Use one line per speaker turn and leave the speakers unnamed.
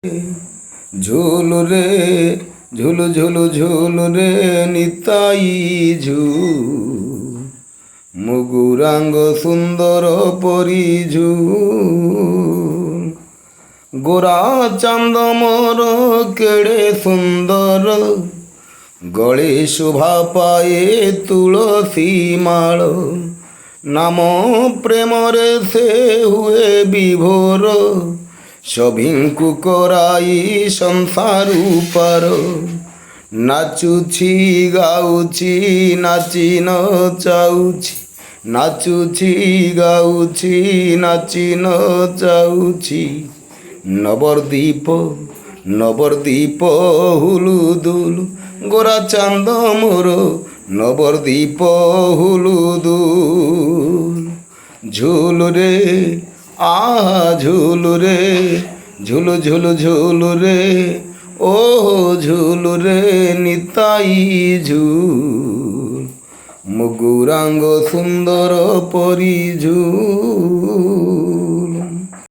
ঝুলু রে ঝুলু ঝুলু ঝুলু রে নিতাই ঝুল মুগুরাঙ্গ সুন্দর পরিঝুল গোরা চান্দ মোর কেড়ে সুন্দর গলে শোভা পায়ে তুলসী মাଳ নাম প্রেমরে সে হুଏ বিভোর সভিଙ୍କୁ କରାଇ ସଂସାରୁ ପାର ନାଚୁଛି ଗାଉଛି ନାଚି ନଚାଉଛି ନାଚୁଛି ଗାଉଛି ନାଚି ନଚାଉଛି ନବରଦୀପ ହୁଲୁଦୁଲୁ ଗୋରା ଚାନ୍ଦ ମୋର ନବରଦୀପ ହୁଲୁଦୁଲୁ ঝুলু রে আহা ঝুলু রে ঝুলু ঝুলু ঝুলু রে ও ঝুলু রে নিতাই ঝুল মুগুরাঙ্গ সুন্দর পরিঝুল।